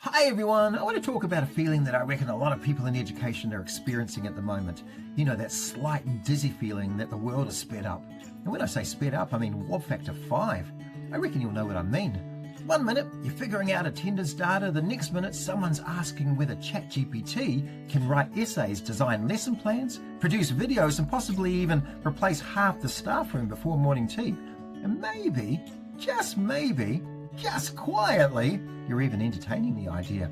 Hi everyone, I want to talk about a feeling that I reckon a lot of people in education are experiencing at the moment. You know, that slight dizzy feeling that the world is sped up. And when I say sped up, I mean warp factor 5. I reckon you'll know what I mean. 1 minute, you're figuring out attendance data. The next minute, someone's asking whether ChatGPT can write essays, design lesson plans, produce videos, and possibly even replace half the staff room before morning tea. And maybe, just maybe, just quietly, you're even entertaining the idea.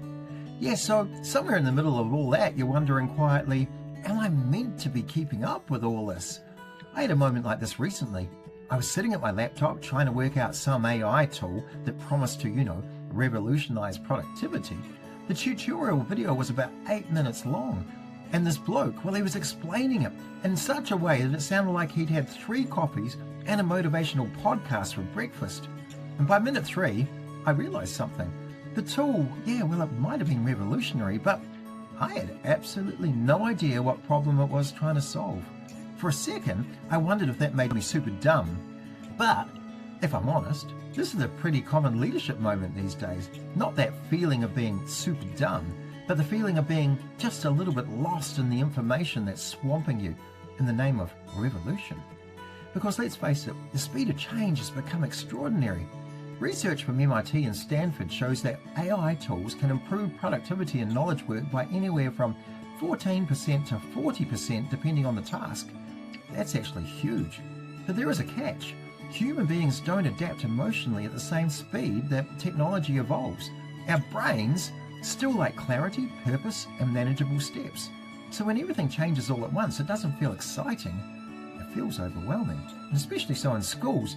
Yeah, so somewhere in the middle of all that, you're wondering quietly, am I meant to be keeping up with all this? I had a moment like this recently. I was sitting at my laptop trying to work out some AI tool that promised to, revolutionize productivity. The tutorial video was about 8 minutes long. And this bloke, well, he was explaining it in such a way that it sounded like he'd had 3 coffees and a motivational podcast for breakfast. And by minute 3, I realized something. The tool, it might have been revolutionary, but I had absolutely no idea what problem it was trying to solve. For a second, I wondered if that made me super dumb. But, if I'm honest, this is a pretty common leadership moment these days. Not that feeling of being super dumb, but the feeling of being just a little bit lost in the information that's swamping you in the name of revolution. Because let's face it, the speed of change has become extraordinary. Research from MIT and Stanford shows that AI tools can improve productivity and knowledge work by anywhere from 14% to 40% depending on the task. That's actually huge. But there is a catch. Human beings don't adapt emotionally at the same speed that technology evolves. Our brains still like clarity, purpose, and manageable steps. So when everything changes all at once, it doesn't feel exciting. It feels overwhelming, and especially so in schools.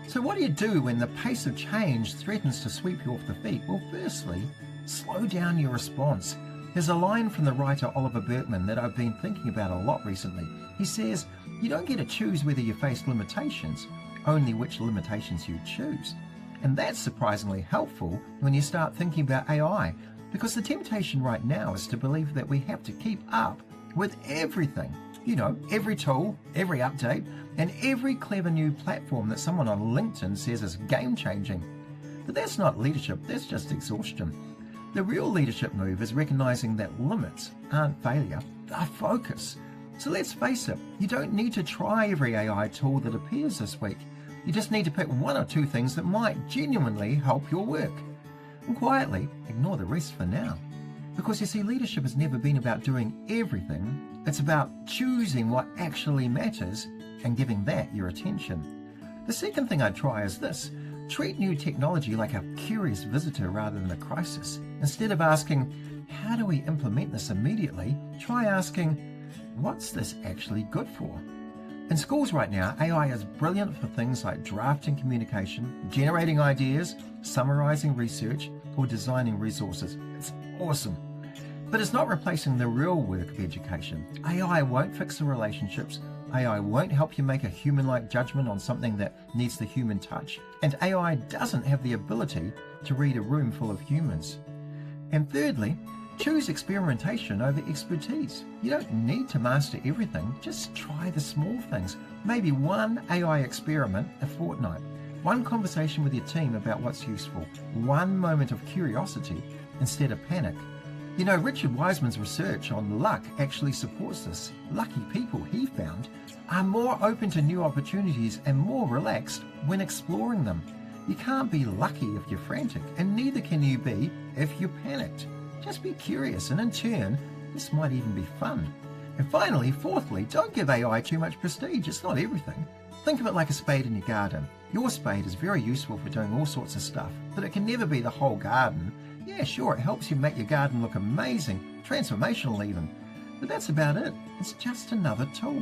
So what do you do when the pace of change threatens to sweep you off the feet? Well, firstly, slow down your response. There's a line from the writer Oliver Burkeman that I've been thinking about a lot recently. He says, you don't get to choose whether you face limitations, only which limitations you choose. And that's surprisingly helpful when you start thinking about AI, because the temptation right now is to believe that we have to keep up with everything. Every tool, every update, and every clever new platform that someone on LinkedIn says is game-changing. But that's not leadership, that's just exhaustion. The real leadership move is recognizing that limits aren't failure, they're focus. So let's face it, you don't need to try every AI tool that appears this week. You just need to pick 1 or 2 things that might genuinely help your work. And quietly ignore the rest for now. Because you see, leadership has never been about doing everything. It's about choosing what actually matters and giving that your attention. The second thing I'd try is this. Treat new technology like a curious visitor rather than a crisis. Instead of asking, how do we implement this immediately? Try asking, what's this actually good for? In schools right now, AI is brilliant for things like drafting communication, generating ideas, summarizing research, or designing resources. It's awesome. But it's not replacing the real work of education. AI won't fix the relationships. AI won't help you make a human-like judgment on something that needs the human touch. And AI doesn't have the ability to read a room full of humans. And thirdly, choose experimentation over expertise. You don't need to master everything. Just try the small things. Maybe 1 AI experiment a fortnight. 1 conversation with your team about what's useful. 1 moment of curiosity instead of panic. Richard Wiseman's research on luck actually supports this. Lucky people, he found, are more open to new opportunities and more relaxed when exploring them. You can't be lucky if you're frantic, and neither can you be if you're panicked. Just be curious, and in turn, this might even be fun. And finally, fourthly, don't give AI too much prestige. It's not everything. Think of it like a spade in your garden. Your spade is very useful for doing all sorts of stuff, but it can never be the whole garden. Yeah, sure, it helps you make your garden look amazing, transformational even. But that's about it. It's just another tool.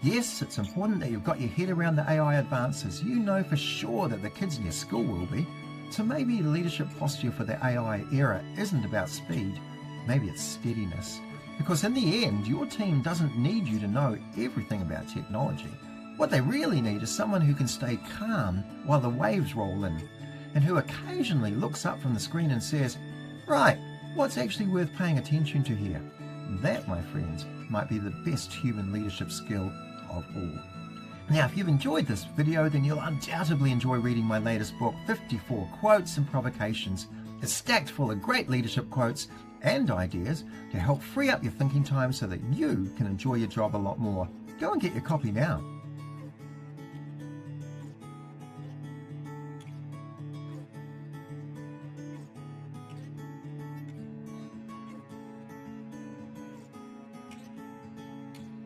Yes, it's important that you've got your head around the AI advances. You know for sure that the kids in your school will be. So maybe leadership posture for the AI era isn't about speed. Maybe it's steadiness. Because in the end, your team doesn't need you to know everything about technology. What they really need is someone who can stay calm while the waves roll in, and who occasionally looks up from the screen and says, right, what's actually worth paying attention to here? That, my friends, might be the best human leadership skill of all. Now, if you've enjoyed this video, then you'll undoubtedly enjoy reading my latest book, 54 Quotes and Provocations It's stacked full of great leadership quotes and ideas to help free up your thinking time so that you can enjoy your job a lot more. Go and get your copy now.